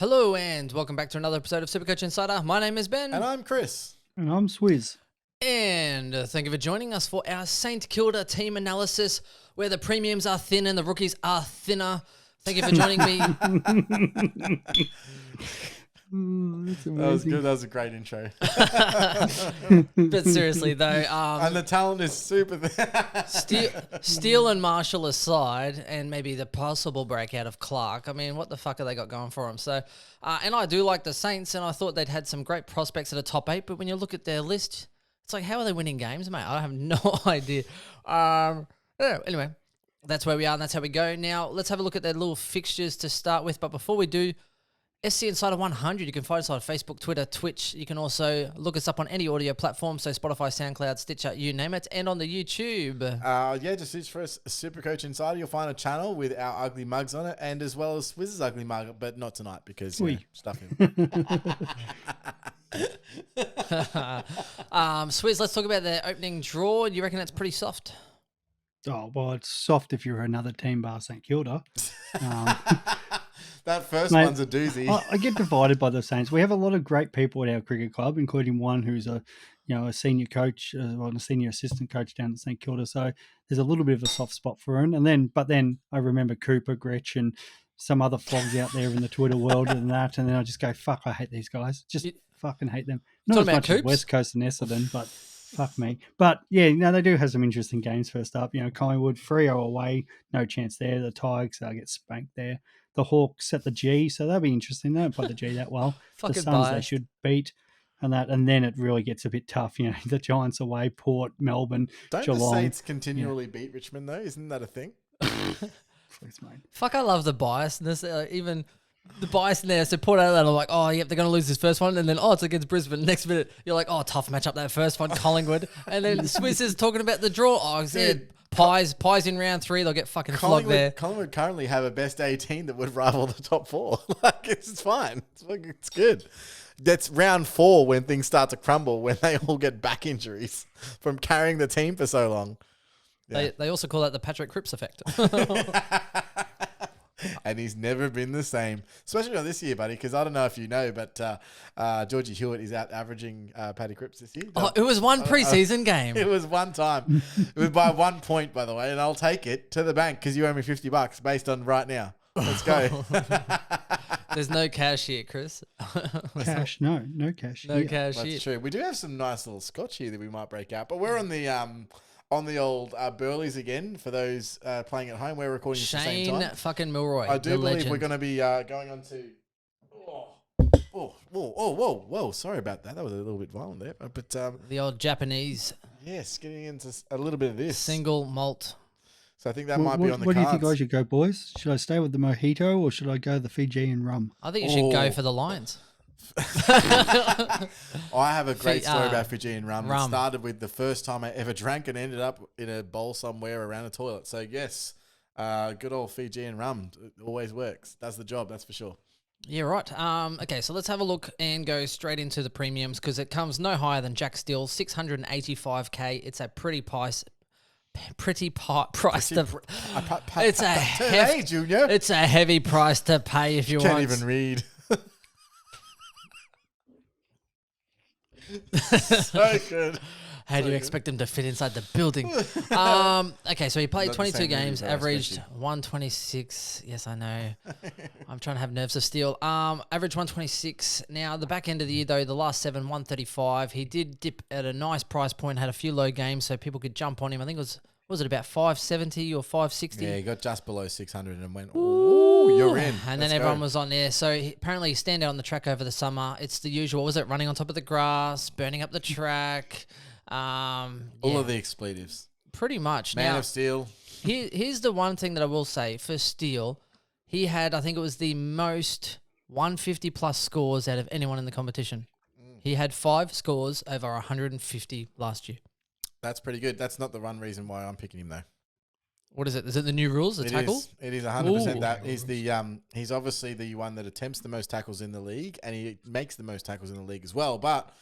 Hello and welcome back to another episode of Supercoach Insider. My name is Ben. And I'm Chris. And I'm Swiz. And thank you for joining us for our St Kilda team analysis where the premiums are thin and the rookies are thinner. Thank you for joining me. That's amazing. That was good. That was a great intro. But seriously though, And the talent is super. Steele and Marshall aside, and maybe the possible breakout of Clark, I mean, what the fuck have they got going for them? So, and I do like the Saints, and I thought they'd had some great prospects at the top 8, but when you look at their list, it's like, how are they winning games, mate? I have no idea. Anyway, that's where we are, and that's how we go. Now, let's have a look at their little fixtures to start with, but before we do, SC Insider 100, you can find us on Facebook, Twitter, Twitch. You can also look us up on any audio platform, so Spotify, SoundCloud, Stitcher, you name it, and on the YouTube. Just search for us, Supercoach Insider. You'll find a channel with our ugly mugs on it, and as well as Swiz's ugly mug, but not tonight because stuff him. Swiz, let's talk about the opening draw. You reckon that's pretty soft? Oh, well, it's soft if you're another team bar St Kilda. That first Mate, one's a doozy. I get divided by the Saints. We have a lot of great people at our cricket club, including one who's a senior coach, a senior assistant coach down at St Kilda. So there's a little bit of a soft spot for him. But then I remember Cooper, Gretch, and some other flogs out there in the Twitter world and that. And then I just go, fuck, I hate these guys. Just fucking hate them. Not as much as West Coast and Essendon, but fuck me. But yeah, they do have some interesting games first up. Collingwood, Freo away, no chance there. The Tigers, they'll get spanked there. The Hawks at the G, so that'll be interesting. They don't play the G that well. The Suns they should beat, and then it really gets a bit tough. The Giants away, Port, Melbourne, Don't Geelong. the Saints continually beat Richmond though? Isn't that a thing? Please, mate. Fuck, I love the biasness. Even the bias in there. So Port Adelaide, I'm like, oh, yep, they're going to lose this first one. And then, it's against Brisbane. Next minute, you're like, oh, tough matchup that first one, Collingwood. And then Swiss is talking about the draw. Oh, yeah, Pies in round 3, they'll get fucking flogged there. Collingwood currently have a best 18 that would rival the top 4. It's fine. It's good. That's round 4 when things start to crumble, when they all get back injuries from carrying the team for so long. Yeah. They also call that the Patrick Cripps effect. And he's never been the same, especially not this year, buddy, because I don't know if you know, but Georgie Hewitt is out averaging Paddy Cripps this year. It was one preseason game. It was one time. It was by 1 point, by the way, and I'll take it to the bank because you owe me $50 based on right now. Let's go. There's no cash here, Chris. Cash? No cash. No cash That's here. true. We do have some nice little scotch here that we might break out, but we're on the old Burleys again. For those playing at home, we're recording at the same time. Shane fucking Milroy. I do believe legend. we're going to be going on to. Whoa! Sorry about that. That was a little bit violent there, but the old Japanese. Yes, getting into a little bit of this Single malt. So I think that might be on the cards. What do you think I should go, boys? Should I stay with the mojito or should I go the Fijian rum? I think you should go for the Lions. I have a great story about Fijian rum. It started with the first time I ever drank and ended up in a bowl somewhere around a toilet. So yes, good old Fijian rum. It always works. Does the job, that's for sure. Yeah, right. Okay, so let's have a look and go straight into the premiums because it comes no higher than Jack Steele, 685K. It's a pretty price. It's a heavy price to pay if you can't want. even read. So good. How do you expect him to fit inside the building? Okay, so he played 22 games, averaged 126. Yes, I know. I'm trying to have nerves of steel. Average 126. Now, the back end of the year, though, the last 7, 135. He did dip at a nice price point, had a few low games so people could jump on him. I think it was it about 570 or 560? Yeah, he got just below 600 and went, ooh, you're in. And then everyone was on there. So apparently he stand out on the track over the summer. It's the usual. What was it? Running on top of the grass, burning up the track. All of the expletives. Pretty much. Man now, of Steel. Here's the one thing that I will say. For Steele, he had, I think it was the most 150 plus scores out of anyone in the competition. He had 5 scores over 150 last year. That's pretty good. That's not the one reason why I'm picking him though. What is it? Is it the new rules, the tackle? It is 100% that. He's obviously the one that attempts the most tackles in the league, and he makes the most tackles in the league as well. But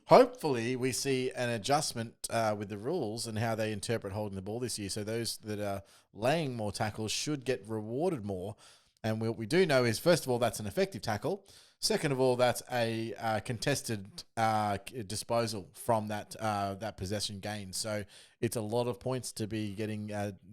hopefully we see an adjustment with the rules and how they interpret holding the ball this year. So those that are laying more tackles should get rewarded more. And what we do know is, first of all, that's an effective tackle. Second of all, that's a contested disposal from that possession gain. So it's a lot of points to be getting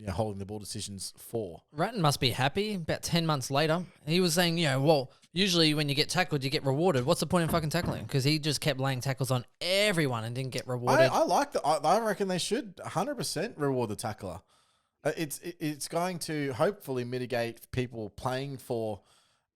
holding the ball decisions for. Ratton must be happy. About 10 months later, he was saying, well, usually when you get tackled, you get rewarded. What's the point in fucking tackling? Because he just kept laying tackles on everyone and didn't get rewarded. I like that. I reckon they should 100% reward the tackler. It's going to hopefully mitigate people playing for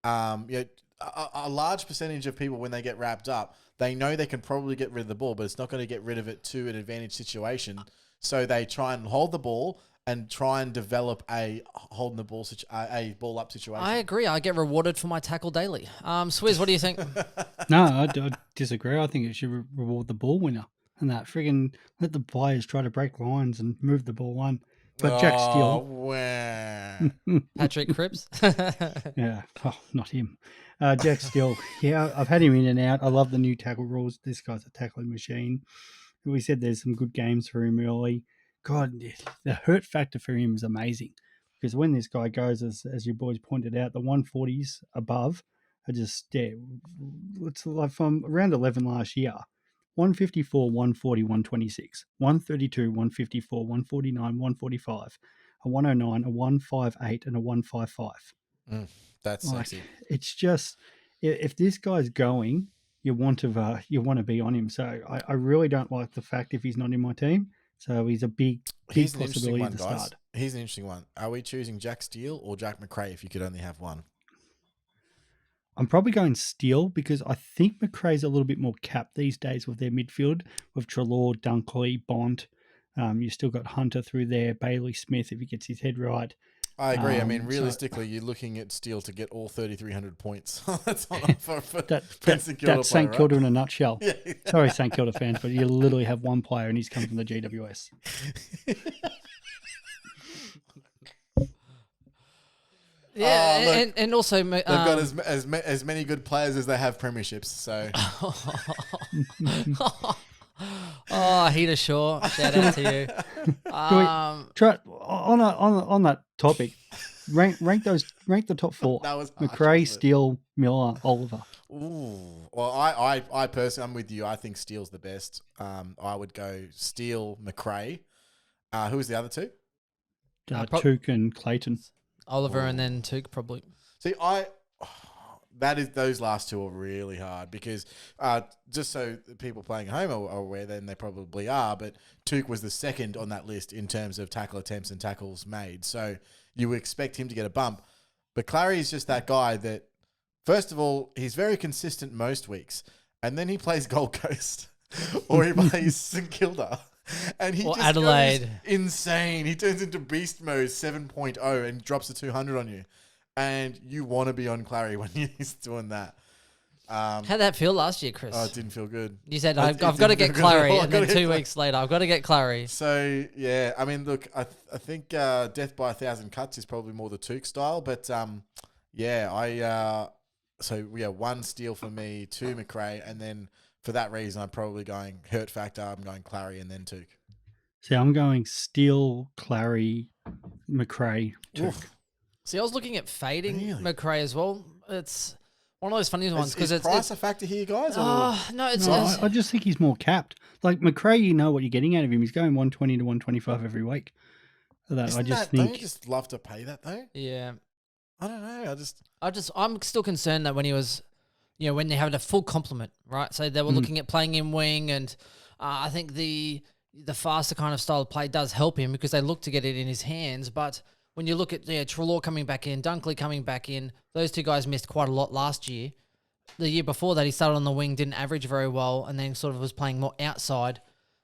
a large percentage of people. When they get wrapped up, they know they can probably get rid of the ball, but it's not going to get rid of it to an advantage situation. So they try and hold the ball and try and develop a holding the ball a ball up situation. I agree. I get rewarded for my tackle daily. Swizz, what do you think? No, I disagree. I think it should reward the ball winner and that friggin' let the players try to break lines and move the ball on. But Jack Steele. Wow. Patrick Cripps. Yeah. Oh, not him. Jack Steele. Yeah, I've had him in and out. I love the new tackle rules. This guy's a tackling machine. We said there's some good games for him early. God, the hurt factor for him is amazing. Because when this guy goes, as you boys pointed out, the 140s above are just, it's like from around 11 last year. 154, 140, 126, 132, 154, 149, 145, a 109, a 158, and a 155. That's sexy. It's just, if this guy's going, you want to be on him. So I really don't like the fact if he's not in my team. So he's a big possibility to start. He's an interesting one. Are we choosing Jack Steele or Jack Macrae if you could only have one? I'm probably going Steele because I think Macrae's a little bit more capped these days with their midfield with Treloar, Dunkley, Bont. You still got Hunter through there, Bailey Smith if he gets his head right. I agree. I mean, realistically, you're looking at Steele to get all 3,300 points. That's on offer for that's St Kilda in a nutshell. Yeah. Sorry, St Kilda fans, but you literally have one player and he's come from the GWS. Yeah, and also they've got as many good players as they have premierships. So, Heater Shaw, shout out to you. Try on that topic. Rank the top four. That was Macrae, Steele, Miller, Oliver. Ooh, well, I personally, I'm with you. I think Steele's the best. I would go Steele, Macrae. Who was the other two? Tuke and Clayton. Oliver and then Tuke probably. See, those last two are really hard because just so people playing at home are aware, then they probably are, but Tuke was the second on that list in terms of tackle attempts and tackles made. So you would expect him to get a bump. But Clary is just that guy that, first of all, he's very consistent most weeks, and then he plays Gold Coast or he plays St Kilda. And he just Adelaide. Goes insane. He turns into beast mode 7.0 and drops a 200 on you. And you want to be on Clary when he's doing that. How'd that feel last year, Chris? Oh, it didn't feel good. You said, I've got to get Clary, and then 2 weeks later, I've got to get Clary. So, yeah, I mean, look, I think Death by 1,000 Cuts is probably more the Tuke style. But, one Steele for me, two Macrae, and then for that reason, I'm probably going hurt factor. I'm going Clary and then Tuke. See, I'm going Steele, Clary, Macrae, Tuke. Oof. See, I was looking at fading Really? Macrae as well. It's one of those funny ones because is price a factor here, guys? I just think he's more capped. Like Macrae, you know what you're getting out of him. He's going 120 to 125 every week. Don't you just love to pay that though? Yeah. I don't know. I'm still concerned that when he was, when they had a full complement, right? So they were looking at playing in wing, and I think the faster kind of style of play does help him because they look to get it in his hands. But when you look at Treloar coming back in, Dunkley coming back in, those two guys missed quite a lot last year. The year before that, he started on the wing, didn't average very well, and then sort of was playing more outside.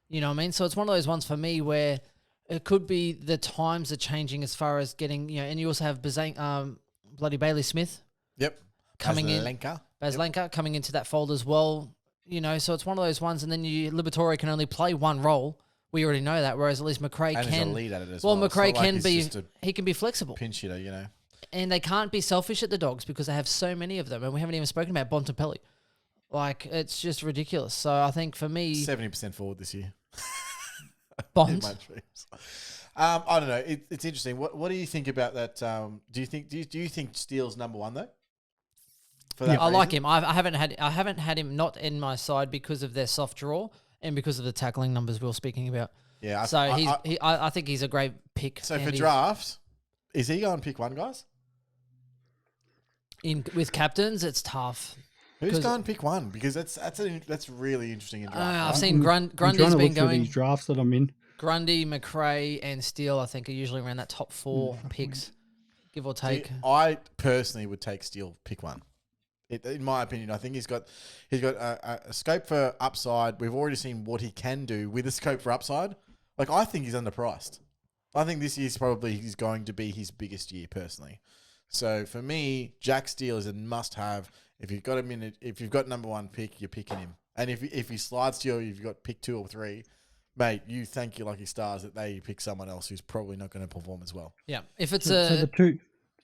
You know what I mean? So it's one of those ones for me where it could be the times are changing as far as getting, and you also have bloody Bailey Smith. Yep. Coming in. Baslenka coming into that fold as well. So it's one of those ones, and then Liberatore can only play one role. We already know that, whereas at least Macrae can. He's a lead at it as well. Macrae can be. He can be flexible. Pinch hitter, And they can't be selfish at the Dogs because they have so many of them, and we haven't even spoken about Bontempelli. Like, it's just ridiculous. So I think for me, 70% forward this year. Bont. I don't know. It's interesting. What do you think about that? Do you think Steele's number one though? For that I like reason? him. I haven't had him not in my side because of their soft draw and because of the tackling numbers we were speaking about. Yeah. I think he's a great pick. So for draft, is he going pick one, guys? With captains, it's tough. Who's going pick one? Because that's really interesting in draft. I've seen Grundy's been going. These drafts that I'm in. Grundy, McRae, and Steele, I think, are usually around that top 4 picks, give or take. I personally would take Steele pick one. In my opinion, I think he's got a scope for upside. We've already seen what he can do with a scope for upside. Like, I think he's underpriced. I think this year's probably he's going to be his biggest year personally. So for me, Jack Steele is a must-have. If you've got him if you've got number one pick, you're picking him. And if he slides to you, you've got pick 2 or 3. Mate, you thank your lucky stars that they pick someone else who's probably not going to perform as well. Yeah, if it's so the two,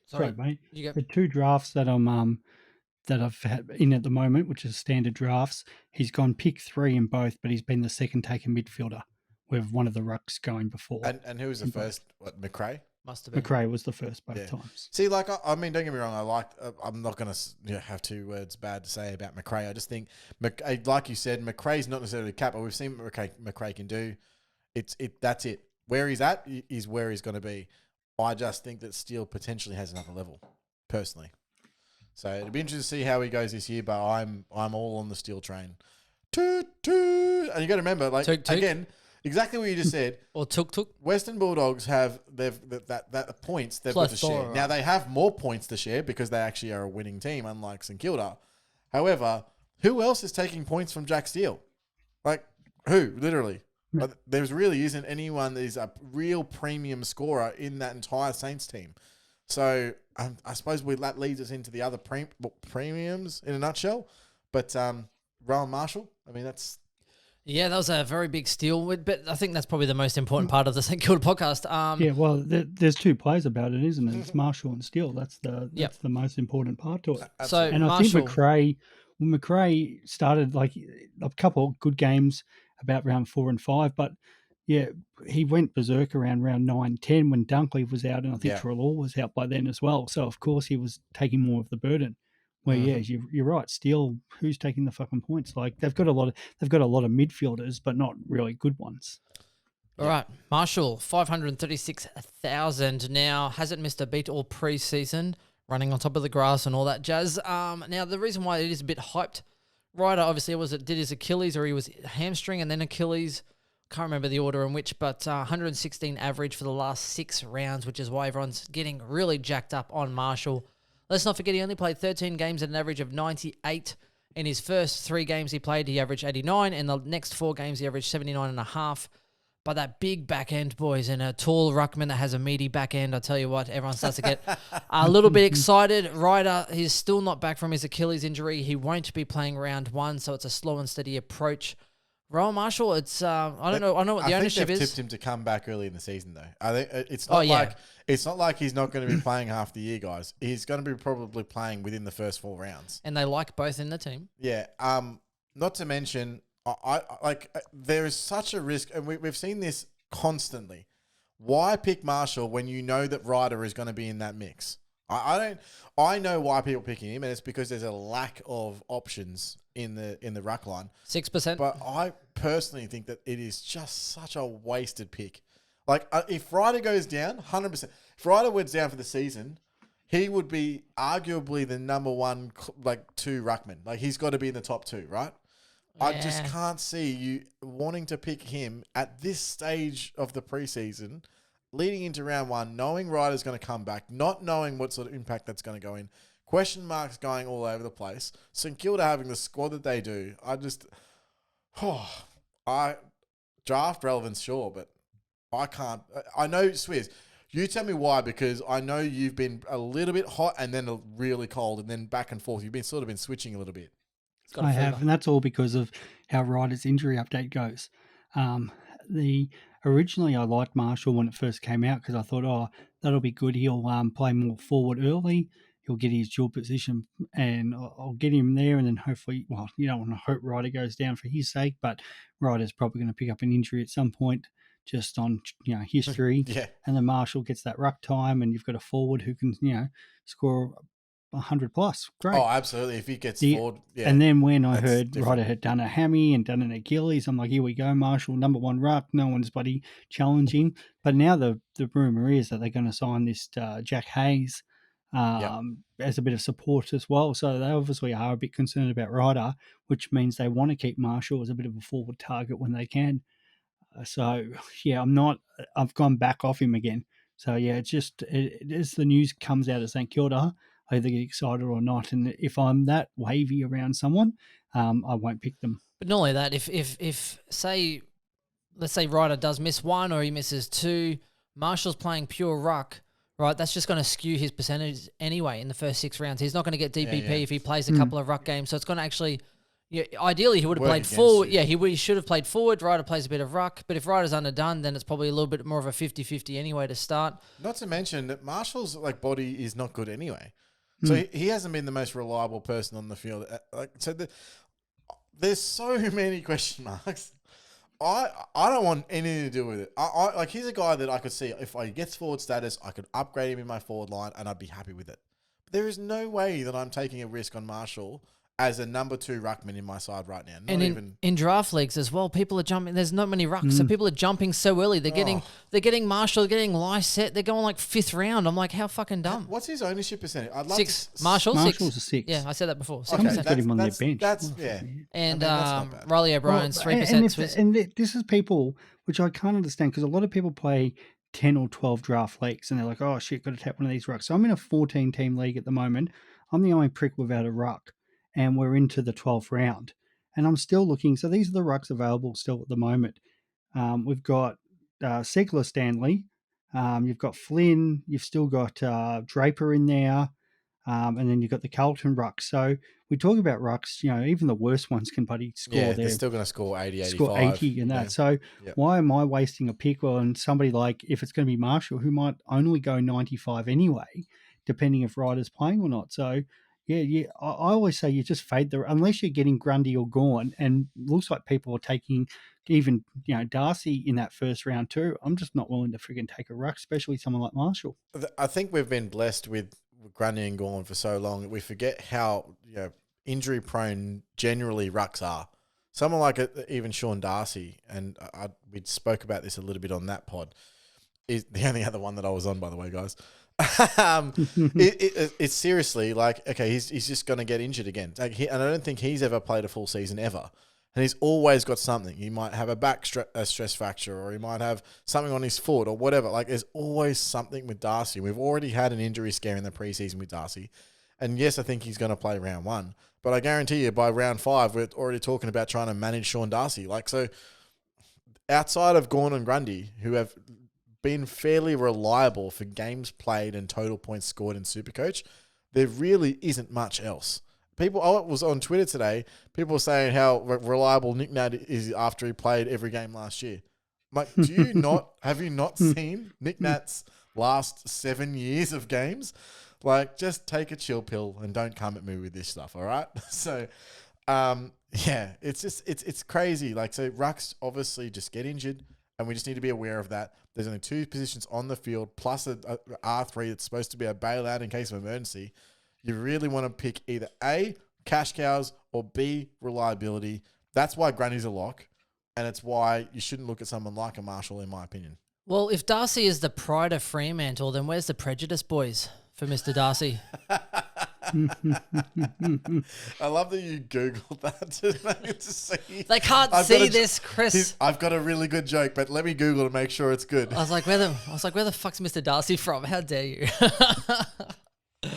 sorry, mate. You go. The 2 drafts that I've had in at the moment, which is standard drafts, he's gone pick 3 in both, but he's been the second taken midfielder with one of the rucks going before. And who was the first? What, McRae? Must have been. McRae was the first both times. See, like, I mean, don't get me wrong. I'm not going to have 2 words bad to say about McRae. I just think, like you said, McRae's not necessarily a cap, but we've seen what McRae can do. That's it. Where he's at is where he's going to be. I just think that Steele potentially has another level, personally. So it'll be interesting to see how he goes this year, but I'm all on the Steele train. Toot, toot. And you got to remember, like, toot, toot. Again, exactly what you just said. Or tuk. Western Bulldogs have that points they've got to share. Now they have more points to share because they actually are a winning team, unlike St Kilda. However, who else is taking points from Jack Steele? Like, who? Literally. But there really isn't anyone that is a real premium scorer in that entire Saints team. So I suppose that leads us into the other premiums in a nutshell. But Rowan Marshall, I mean, that's... Yeah, that was a very big steal, but I think that's probably the most important part of the St Kilda podcast. Yeah, well, there's 2 plays about it, isn't it? It's Marshall and Steele. That's the most important part to it. So, and Marshall, I think McRae started like a couple of good games about round 4 and 5, but yeah, he went berserk around round 9, 10 when Dunkley was out, and I think Trelaw was out by then as well. So of course he was taking more of the burden. Where you're right, Steele, who's taking the fucking points? Like they've got a lot of midfielders, but not really good ones. All right, Marshall, 536,000 now, hasn't missed a beat all pre-season, running on top of the grass and all that jazz. Now the reason why it is a bit hyped, Ryder obviously did his Achilles, or he was hamstring and then Achilles. Can't remember the order in which, but 116 average for the last 6 rounds, which is why everyone's getting really jacked up on Marshall. Let's not forget he only played 13 games at an average of 98. In his first 3 games he played, he averaged 89. In the next 4 games, he averaged 79.5. But that big back end, boys, and a tall ruckman that has a meaty back end, I tell you what, everyone starts to get a little bit excited. Ryder, he's still not back from his Achilles injury. He won't be playing round 1, so it's a slow and steady approach. Rowan Marshall, it's I don't know what the ownership is. I think they've tipped him to come back early in the season, though. I think it's not it's not like he's not going to be playing half the year, guys. He's going to be probably playing within the first 4 rounds, and they like both in the team. Yeah. Not to mention, there is such a risk, and we've seen this constantly. Why pick Marshall when you know that Ryder is going to be in that mix? I know why people are picking him, and it's because there's a lack of options in the ruck line. 6%. But I personally think that it is just such a wasted pick. Like, if Ryder goes down, 100%. If Ryder went down for the season, he would be arguably the number 1, 2 ruckman. Like, he's got to be in the top 2, right? Yeah. I just can't see you wanting to pick him at this stage of the preseason, leading into round 1, knowing Ryder's going to come back, not knowing what sort of impact that's going to go in, question marks going all over the place, St Kilda having the squad that they do. Draft relevance, sure, but I can't. I know, Swiz, you tell me why, because I know you've been a little bit hot and then really cold and then back and forth. You've been switching a little bit. I have, and that's all because of how Ryder's injury update goes. Originally I liked Marshall when it first came out because I thought, that'll be good. He'll play more forward early. He'll get his dual position, and I'll get him there, and then hopefully, you don't want to hope Ryder goes down for his sake, but Ryder's probably going to pick up an injury at some point just on history. Yeah. And then Marshall gets that ruck time, and you've got a forward who can score 100 plus. Great. Oh, absolutely. If he gets forward, yeah. And then when I heard different. Ryder had done a hammy and done an Achilles, I'm like, here we go, Marshall, number one ruck. No one's bloody challenging. But now the rumor is that they're going to sign this Jack Hayes as a bit of support as well. So they obviously are a bit concerned about Ryder, which means they want to keep Marshall as a bit of a forward target when they can. So, yeah, I've gone back off him again. So, yeah, it's just as the news comes out of St Kilda, I either get excited or not. And if I'm that wavy around someone, I won't pick them. But not only that, if say, let's say Ryder does miss one or he misses two, Marshall's playing pure ruck, right? That's just going to skew his percentage anyway in the first 6 rounds. He's not going to get DPP if he plays a couple of ruck games. So it's going to actually... Yeah, ideally, he would have played forward. Yeah, he should have played forward. Ryder plays a bit of ruck. But if Ryder's underdone, then it's probably a little bit more of a 50-50 anyway to start. Not to mention that Marshall's body is not good anyway. So he hasn't been the most reliable person on the field. There's so many question marks. I don't want anything to do with it. I he's a guy that I could see if he gets forward status, I could upgrade him in my forward line and I'd be happy with it. But there is no way that I'm taking a risk on Marshall as a number 2 ruckman in my side right now. In draft leagues as well, people are jumping. There's not many rucks, so people are jumping so early. They're getting Marshall, they're getting Lysette. They're going 5th round. I'm like, how fucking dumb. What's his ownership percentage? I'd love 6. to... Marshall's 6. Yeah, I said that before. 6%. Okay, got him on their bench. That's yeah. And that's not bad. Riley O'Brien's 3%. And this is people, which I can't understand, because a lot of people play 10 or 12 draft leagues, and they're like, oh shit, got to tap one of these rucks. So I'm in a 14-team league at the moment. I'm the only prick without a ruck. And we're into the 12th round. And I'm still looking. So these are the rucks available still at the moment. We've got Segler Stanley. You've got Flynn. You've still got Draper in there. And then you've got the Carlton rucks. So we talk about rucks, even the worst ones can bloody score. Yeah, they're still going to score 80, 85. Score 80 and that. Yeah. So why am I wasting a pick on somebody like, if it's going to be Marshall, who might only go 95 anyway, depending if Ryder's playing or not. So... Yeah. I always say you just fade unless you're getting Grundy or Gawn, and looks like people are taking even Darcy in that first round too. I'm just not willing to friggin' take a ruck, especially someone like Marshall. I think we've been blessed with Grundy and Gawn for so long that we forget how injury prone generally rucks are. Someone like even Sean Darcy, and we spoke about this a little bit on that pod, is the only other one that I was on, by the way, guys. It's seriously okay, he's just going to get injured again. And I don't think he's ever played a full season ever. And he's always got something. He might have a stress fracture, or he might have something on his foot or whatever. There's always something with Darcy. We've already had an injury scare in the preseason with Darcy. And yes, I think he's going to play round 1. But I guarantee you by round 5, we're already talking about trying to manage Sean Darcy. So outside of Gawn and Grundy, who have been fairly reliable for games played and total points scored in Supercoach, there really isn't much else. I was on Twitter today, people were saying how reliable Nick Nat is after he played every game last year. I'm like, have you not seen Nick Nat's last 7 years of games? Just take a chill pill and don't come at me with this stuff, all right? So, it's crazy. So rucks obviously just get injured, and we just need to be aware of that. There's only 2 positions on the field, plus a R3 that's supposed to be a bailout in case of emergency. You really want to pick either A, cash cows, or B, reliability. That's why Grundy's a lock, and it's why you shouldn't look at someone like a Marshall, in my opinion. Well, if Darcy is the pride of Fremantle, then where's the prejudice, boys, for Mr. Darcy? I love that you Googled that to see. They can't see this, Chris. I've got a really good joke, but let me Google to make sure it's good. I was like, where the fuck's Mr. Darcy from? How dare you? Good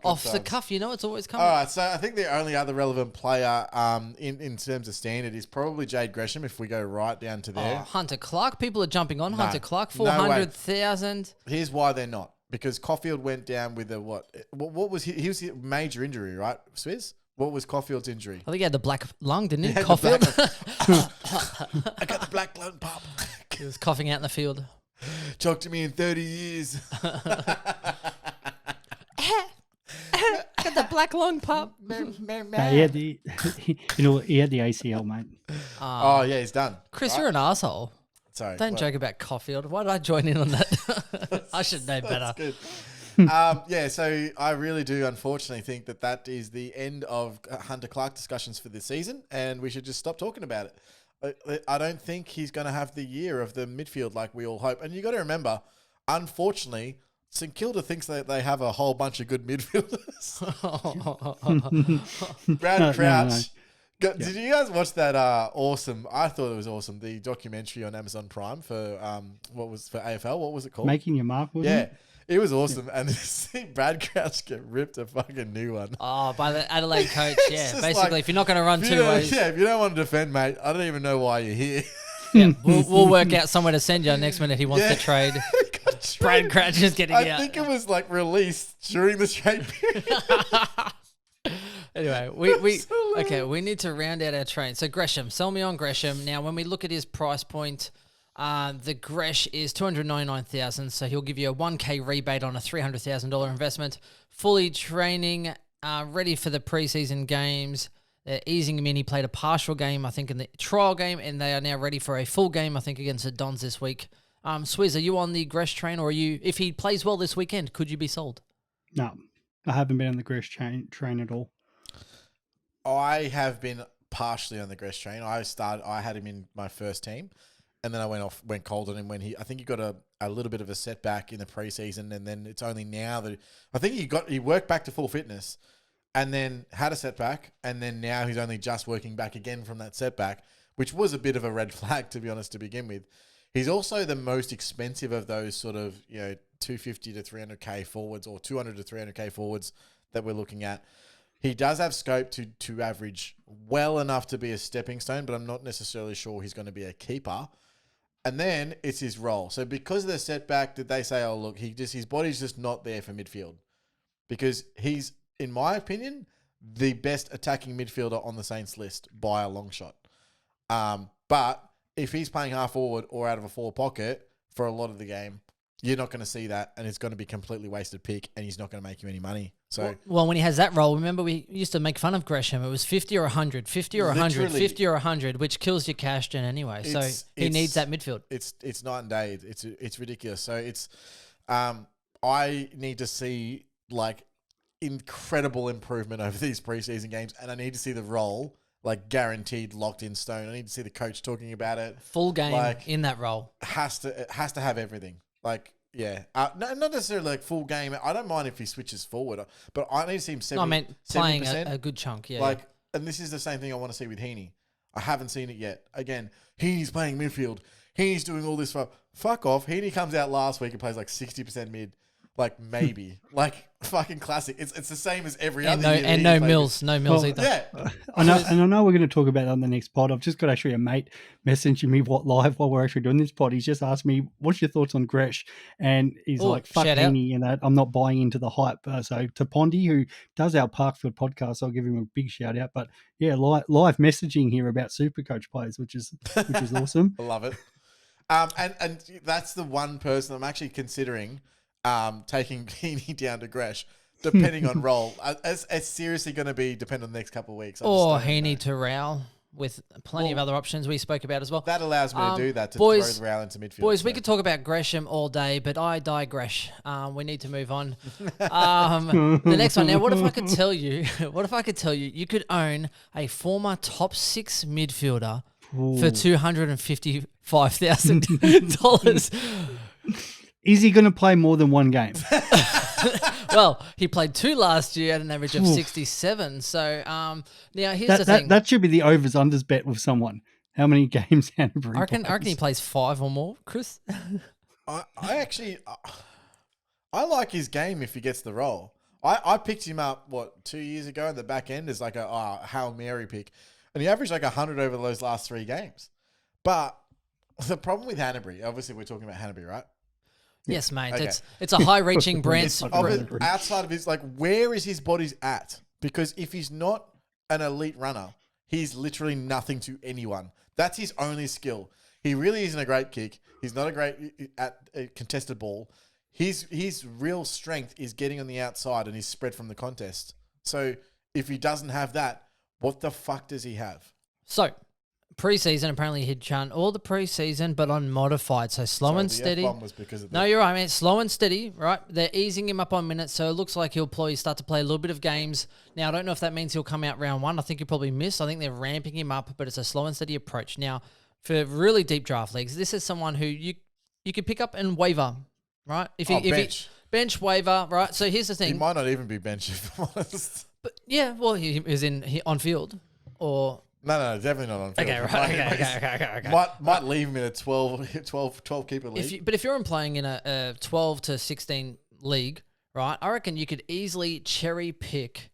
off the cuff, it's always coming. All right, so I think the only other relevant player in terms of standard is probably Jade Gresham, if we go right down to there. Hunter Clark. People are jumping on Hunter Clark, 400,000. Here's why they're not. Because Caulfield went down with a what was he was a major injury, right, Swiz? What was Caulfield's injury? I think he had the black lung, didn't he? Caulfield. I got the black lung pop. He was coughing out in the field. Talk to me in 30 years. Got the black lung pup. He had the ACL, mate. Yeah, he's done. Chris, you're an asshole. Sorry. Don't joke about Caulfield. Why did I join in on that? I should know better. That's good. So I really do unfortunately think that is the end of Hunter Clark discussions for this season, and we should just stop talking about it. I don't think he's going to have the year of the midfield like we all hope. And you got to remember, unfortunately, St Kilda thinks that they have a whole bunch of good midfielders. Brad Crouch. Did you guys watch that awesome? I thought it was awesome. The documentary on Amazon Prime for for AFL. What was it called? Making Your Mark. Wasn't it? It was awesome. And to see Brad Crouch get ripped a fucking new one. Oh, by the Adelaide coach. Yeah, basically, if you're not going to run two ways. Yeah, if you don't want to defend, mate, I don't even know why you're here. Yeah, we'll work out somewhere to send you next minute he wants to trade. Brad Crouch is getting out. I think it was released during the trade period. Anyway, we need to round out our train. So Gresham, sell me on Gresham. Now, when we look at his price point, the Gresh is $299,000, so he'll give you a $1,000 rebate on a $300,000 investment. Fully training, ready for the preseason games. They're easing him in. He played a partial game, I think, in the trial game, and they are now ready for a full game, I think, against the Dons this week. Swiz, are you on the Gresh train, or if he plays well this weekend, could you be sold? No, I haven't been on the Gresh train at all. I have been partially on the Gresh train. I had him in my first team, and then I went cold on him when I think he got a little bit of a setback in the preseason, and then it's only now that I think he worked back to full fitness, and then had a setback, and then now he's only just working back again from that setback, which was a bit of a red flag, to be honest, to begin with. He's also the most expensive of those sort of 250 to 300k forwards, or 200 to 300k forwards that we're looking at. He does have scope to average well enough to be a stepping stone, but I'm not necessarily sure he's going to be a keeper. And then it's his role. So because of the setback, did they say, oh, look, his body's just not there for midfield? Because he's, in my opinion, the best attacking midfielder on the Saints list by a long shot. But if he's playing half forward or out of a forward pocket for a lot of the game, you're not going to see that, and it's going to be completely wasted pick, and he's not going to make you any money. So, well, when he has that role, remember we used to make fun of Gresham. It was 50 or 100, 50 or 100, 50 or 100, which kills your cash gen anyway. So he needs that midfield. It's night and day. It's ridiculous. So I need to see incredible improvement over these preseason games, and I need to see the role guaranteed, locked in stone. I need to see the coach talking about it. Full game in that role. Has to have everything. Not necessarily full game. I don't mind if he switches forward, but I need to see him 70%. I meant playing a good chunk, yeah. And this is the same thing I want to see with Heaney. I haven't seen it yet. Again, Heaney's playing midfield. Heaney's doing all this for fuck off. Heaney comes out last week and plays 60% mid. Maybe. Fucking classic. It's the same as every other year. And no Mills. No Mills either. Yeah. I know we're going to talk about that on the next pod. I've just got actually a mate messaging me while we're actually doing this pod. He's just asked me, what's your thoughts on Gresh? And he's fuck Heaney and that. I'm not buying into the hype. So to Pondy, who does our Parkfield podcast, I'll give him a big shout out. But yeah, live messaging here about Supercoach players, which is awesome. I love it. And that's the one person I'm actually considering taking Heaney down to Gresh, depending on role. It's seriously going to be dependent on the next couple of weeks. Or Heaney to Rao, with plenty of other options we spoke about as well. That allows me to do that, to throw Rao into midfield. Boys, we could talk about Gresham all day, but I digress. We need to move on. The next one. Now, what if I could tell you, you could own a former top 6 midfielder for $255,000? Is he going to play more than one game? Well, he played 2 last year at an average of 67. So now here's the thing. That should be the overs-unders bet with someone. How many games Hanbury I reckon he plays 5 or more, Chris. I like his game if he gets the role. I picked him up, 2 years ago in the back end as a Hail Mary pick. And he averaged 100 over those last 3 games. But the problem with Hanbury, obviously we're talking about Hanbury, right? Yes, mate. Okay. It's a high-reaching brand. Outside of his, where is his body at? Because if he's not an elite runner, he's literally nothing to anyone. That's his only skill. He really isn't a great kick. He's not a great at a contested ball. His real strength is getting on the outside and his spread from the contest. So if he doesn't have that, what the fuck does he have? So Pre-season, apparently he'd chun all the pre-season, but on modified, so slow and steady. F1 was because of No, you're right, man. Slow and steady, right? They're easing him up on minutes, so it looks like he'll probably start to play a little bit of games. Now, I don't know if that means he'll come out round 1. I think he'll probably miss. I think they're ramping him up, but it's a slow and steady approach. Now, for really deep draft leagues, this is someone who you could pick up and waiver, right? If bench waiver, right? So here's the thing. He might not even be bench, if I'm honest. But yeah, well, he is on field or... No, definitely not on field. Okay, right. Okay. Might leave him in a 12 keeper league. But if you're playing in a 12 to 16 league, right, I reckon you could easily cherry pick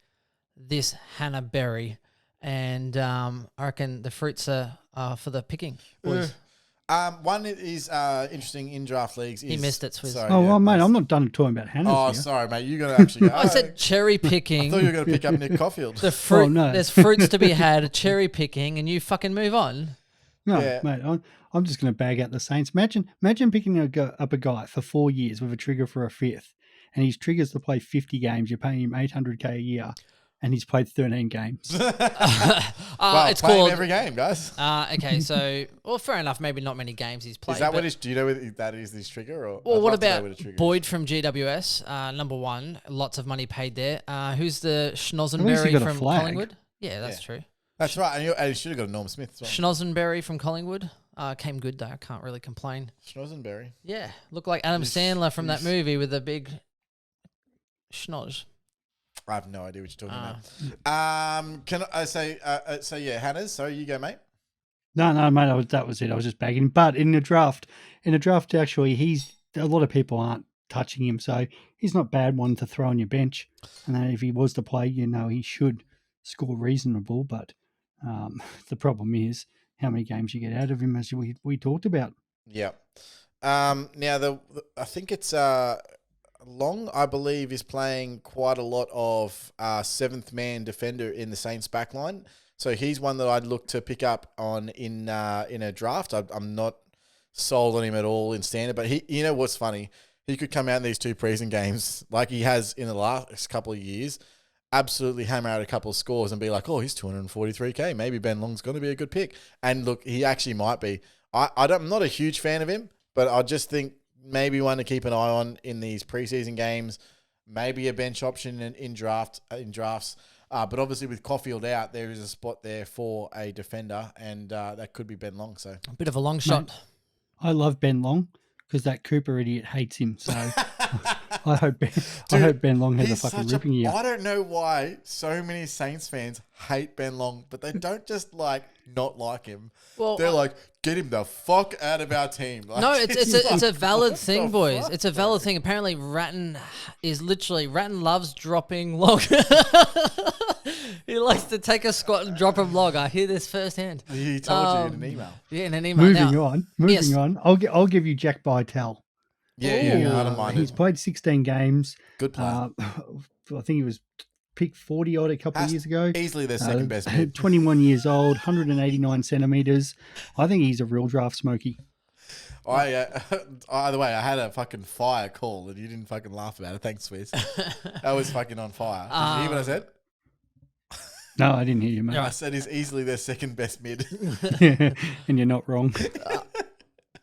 this Hannah Berry, and I reckon the fruits are for the picking, boys. One is interesting in draft leagues. He missed it, Swiz. Sorry, well, mate, I'm not done talking about Hannah's. Oh, here. sorry, mate. You're going to actually go. I said cherry picking. I thought you were going to pick up Nick Caulfield. The fruit. Oh, no. There's fruits to be had, cherry picking, and you fucking move on. No, Yeah. mate, I'm just going to bag out the Saints. Imagine picking up a guy for 4 years with a trigger for a 5th, and his triggers to play 50 games. You're paying him $800K a year, and he's played 13 games. Well, it's play him called every game, guys. Okay, so well, fair enough. Maybe not many games he's played. Is that but- what his? Do you know if that is his trigger? Or Well, I'd what love to know about what a trigger Boyd from GWS? Number 1, lots of money paid there. Who's the At least he Schnozzenberry got a from flag. Collingwood? Yeah, that's Yeah. true. is? That's right. And he should have got a Norm Smith as well. Schnozzenberry from Collingwood came good though. I can't really complain. Schnozzenberry. Yeah, looked like Adam He's- Sandler from that he's- movie with a big schnoz. I have no idea what you're talking about. Can I say? So yeah, Hannah's. Sorry, you go, mate. No, mate, that was it. I was just bagging him. But in the draft, actually, a lot of people aren't touching him, so he's not a bad one to throw on your bench. And then if he was to play, he should score reasonable. But the problem is how many games you get out of him, as we talked about. Yeah. Now I think it's Long, I believe, is playing quite a lot of 7th man defender in the Saints backline. So he's one that I'd look to pick up on in a draft. I'm not sold on him at all in standard, but you know what's funny? He could come out in these 2 preseason games like he has in the last couple of years, absolutely hammer out a couple of scores and be like, oh, he's 243K. Maybe Ben Long's going to be a good pick. And look, he actually might be. I'm not a huge fan of him, but I just think maybe one to keep an eye on in these preseason games. Maybe a bench option in drafts. But obviously with Caulfield out, there is a spot there for a defender, and that could be Ben Long. So A bit of a long shot. I love Ben Long because that Cooper idiot hates him. So I hope Ben Long has a fucking ripping year. I don't know why so many Saints fans hate Ben Long, but they don't just not like him. Well, They're like, get him the fuck out of our team. Like, No, it's a valid what thing, the boys. fuck, It's a valid thing. Apparently, Ratton loves dropping Long. He likes to take a squat and drop him long. I hear this firsthand. He told you in an email. Yeah, in an email. Moving on. I'll give you Jack Bytel. Yeah, I don't mind He's it. played 16 games. Good player. I think he was picked 40 odd a couple of years ago. Easily their second best mid. 21 years old, 189 centimeters. I think he's a real draft smoky. Either way, I had a fucking fire call and you didn't fucking laugh about it. Thanks, Swiz. That was fucking on fire. Did you hear what I said? No, I didn't hear you, mate. I said he's easily their second best mid. And you're not wrong.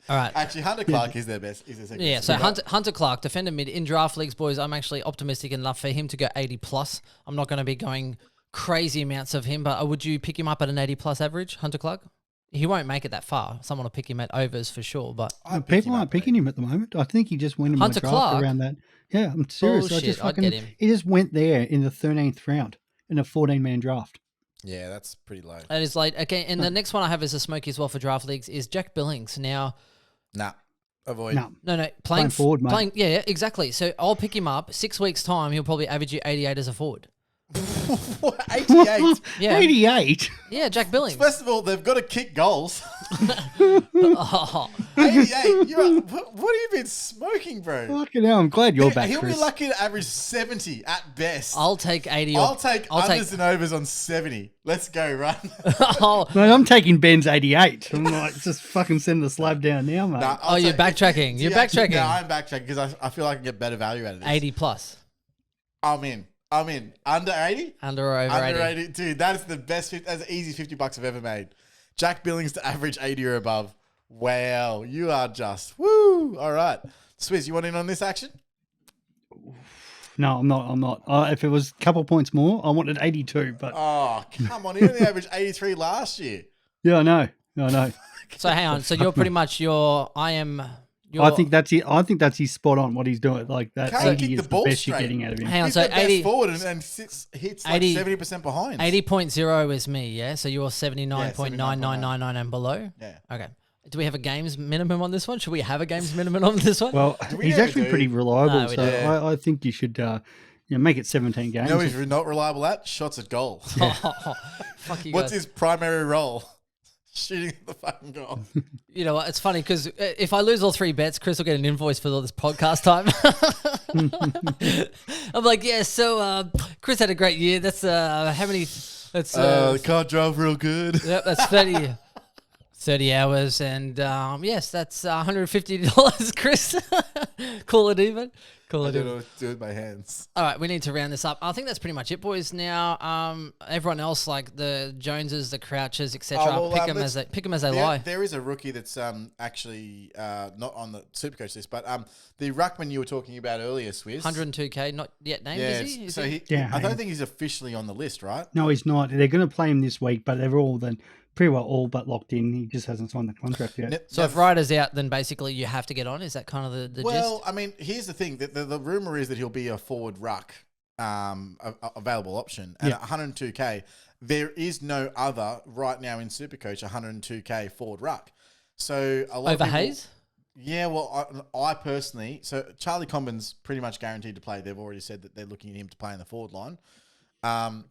All right. Actually, Hunter Clark is their best. Is their second Yeah, best so mid. Hunter Clark, defender mid in draft leagues, boys. I'm actually optimistic enough for him to go 80 plus. I'm not going to be going crazy amounts of him, but would you pick him up at an 80 plus average, Hunter Clark? He won't make it that far. Someone will pick him at overs for sure, but People aren't picking him at the moment. I think he just went in Hunter my draft Clark? around that. Yeah, I'm serious. Bullshit, I'd get him. He just went there in the 13th round in a 14-man draft. Yeah, that's pretty low. that is late. Okay, and the next one I have is a smoky as well for draft leagues is Jack Billings. Now, Nah, avoid. No. no, Playing forward, mate. Yeah, exactly. So I'll pick him up. 6 weeks time, he'll probably average you 88 as a forward. What, 88? Yeah, 88? yeah, Jack Billings. First of all, they've got to kick goals. Oh, 88? What have you been smoking, bro? Fucking hell, I'm glad you're back, He'll Chris. be lucky to average 70 at best. I'll take 80. I'll take unders and overs on 70. Let's go, run. Oh, Mate, I'm taking Ben's 88. I'm like, just fucking send the slab down now, mate. Nah, Oh, you're backtracking. You're backtracking. No, I'm backtracking because I feel like I can get better value out of this. 80 plus. I'm in. Under 80? Under or over Under 80. 80. Dude, that is the best. That's the easy $50 I've ever made. Jack Billings to average 80 or above. Wow, you are just woo. All right, Swiz, you want in on this action? No, I'm not. If it was a couple points more, I wanted 82. But Oh, come on, he only averaged 83 last year. yeah, I know. So hang on. So you're pretty much I think that's it. I think that's his spot on what he's doing. Like that, Can't 80 kick is the the ball best you're straight. getting out of him. Hang on. He's So the best 80 forward and hits like 70% behind. 80.0 is me. Yeah. So you're 79.9999 and below. Yeah. Okay. Do we have a games minimum on this one? Should we have a games minimum on this one? Well, we he's ever actually do? pretty reliable, No, we so don't. I think you should make it 17 games. You know, if you're not reliable at shots at goal. Fuck you What's guys. his primary role? Shooting at the fucking goal. You know what? It's funny because if I lose all 3 bets, Chris will get an invoice for all this podcast time. I'm like, yeah. So Chris had a great year. That's how many? That's The car drove real good. yep. That's 30 hours, and yes, that's $150, Chris. Call it even. Call I it even. do it with my hands. All right, we need to round this up. I think that's pretty much it, boys. Now, everyone else, like the Joneses, the Crouches, etc., Oh, well, pick them as they lie. There is a rookie that's actually not on the Supercoach list, but the ruckman you were talking about earlier, Swiz. 102K, not yet named, Yeah, is he? so he? I don't think he's officially on the list, right? No, he's not. They're going to play him this week, but they're all then pretty well all but locked in. He just hasn't signed the contract yet. So if Ryder's out, then basically you have to get on. Is that kind of the gist? Well, I mean, here's the thing. The rumor is that he'll be a forward ruck available option at 102K. There is no other right now in Supercoach 102K forward ruck. So a lot Over of people, Hayes? Yeah, well, I personally, so Charlie Combin's pretty much guaranteed to play. They've already said that they're looking at him to play in the forward line.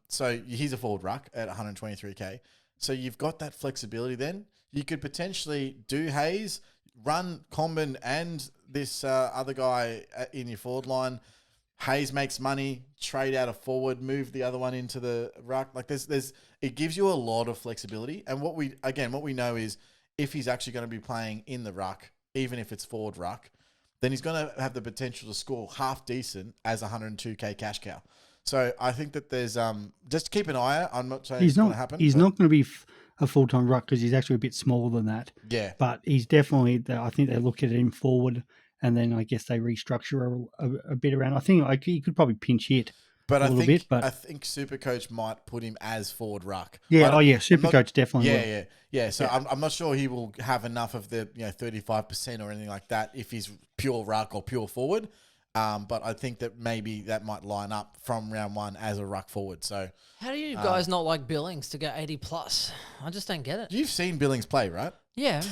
So he's a forward ruck at 123K. So you've got that flexibility then. You could potentially do Hayes, run Combin and this other guy in your forward line. Hayes makes money, trade out a forward, move the other one into the ruck. Like it gives you a lot of flexibility. And what we know is if he's actually going to be playing in the ruck, even if it's forward ruck, then he's going to have the potential to score half decent as 102K cash cow. So I think that there's just keep an eye out. I'm not saying it's going to happen. He's not going to be a full-time ruck because he's actually a bit smaller than that. Yeah. But he's definitely, I think they look at him forward and then I guess they restructure a bit around. I think he could probably pinch hit a little bit. But I think Supercoach might put him as forward ruck. Yeah, Supercoach definitely will. Yeah. So I'm not sure he will have enough of the 35% or anything like that if he's pure ruck or pure forward. But I think that maybe that might line up from round 1 as a ruck forward. So How do you guys not like Billings to go 80 plus? I just don't get it. you've seen Billings play, right? Yeah.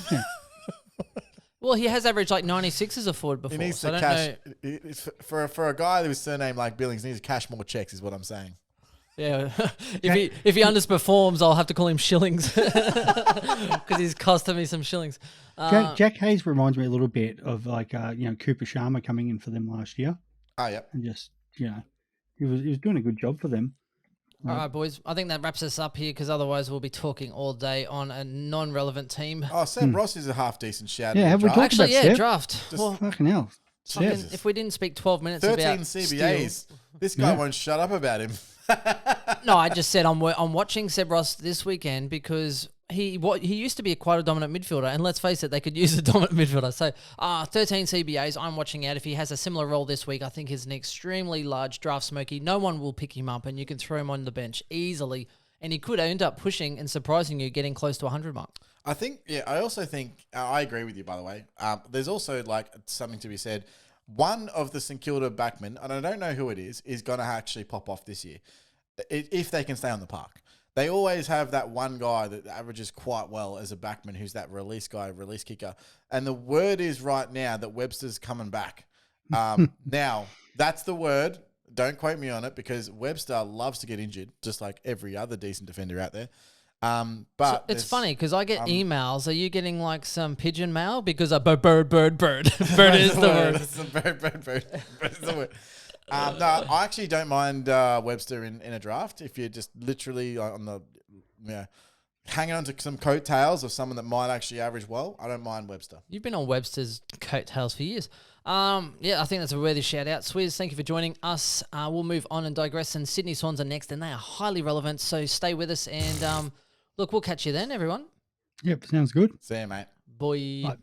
Well, he has averaged like 96 as a forward before. He needs so to I cash don't know. for a guy with a surname like Billings. He needs to cash more checks, is what I'm saying. Yeah, if he underperforms, I'll have to call him Shillings because he's costing me some shillings. Jack Hayes reminds me a little bit of like Cooper Sharma coming in for them last year, Oh, yeah. and just he was doing a good job for them. All right, boys. I think that wraps us up here because otherwise we'll be talking all day on a non-relevant team. Oh, Seb Ross is a half decent shout. Yeah, in the have we draft. talked Actually, about yeah, Seb? draft. Well, Fucking hell. fucking, Seb. if we didn't speak 12 minutes 13 about CBAs. Steele- This guy Yeah. won't shut up about him. No, I just said I'm watching Seb Ross this weekend because he used to be quite a dominant midfielder, and let's face it, they could use a dominant midfielder. So 13 CBAs, I'm watching out. If he has a similar role this week, I think he's an extremely large draft smoky. No one will pick him up, and you can throw him on the bench easily, and he could end up pushing and surprising you, getting close to 100 mark. I think, I also think, I agree with you, by the way. There's also like something to be said. One of the St Kilda backmen, and I don't know who it is going to actually pop off this year, if they can stay on the park. They always have that one guy that averages quite well as a backman who's that release guy, release kicker. And the word is right now that Webster's coming back. Now, that's the word. Don't quote me on it because Webster loves to get injured, just like every other decent defender out there. But it's funny because I get emails. Are you getting like some pigeon mail? Because bird. Bird is the word. It's the bird. Bird is the word. No, I actually don't mind Webster in a draft if you're just literally on the, hanging on to some coattails of someone that might actually average well. I don't mind Webster. You've been on Webster's coattails for years. I think that's a worthy shout out. Swiz, thank you for joining us. We'll move on and digress. And Sydney Swans are next, and they are highly relevant. So stay with us and look, we'll catch you then, everyone. Yep, sounds good. See you, mate. Boy. Bye.